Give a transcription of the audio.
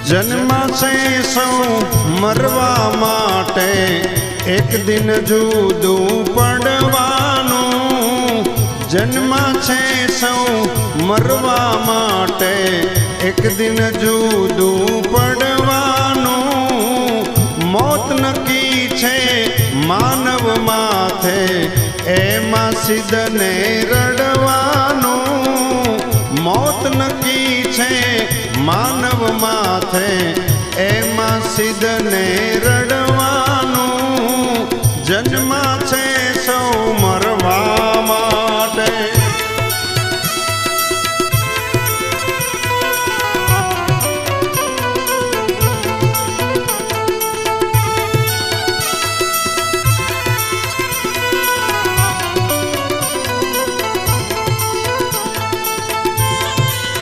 જન્માશે સૌ મરવા માટે, એક દિન જુદું પડવાનું. જન્માશે સૌ મરવા માટે, એક દિન જુદું પડવાનું. મોત નક્કી છે માનવ માથે, એમાં સિદ્ધને રડવાનું. મોત નક્કી છે માનવ માથે, એમાં સિદ્ધને રડવાનું.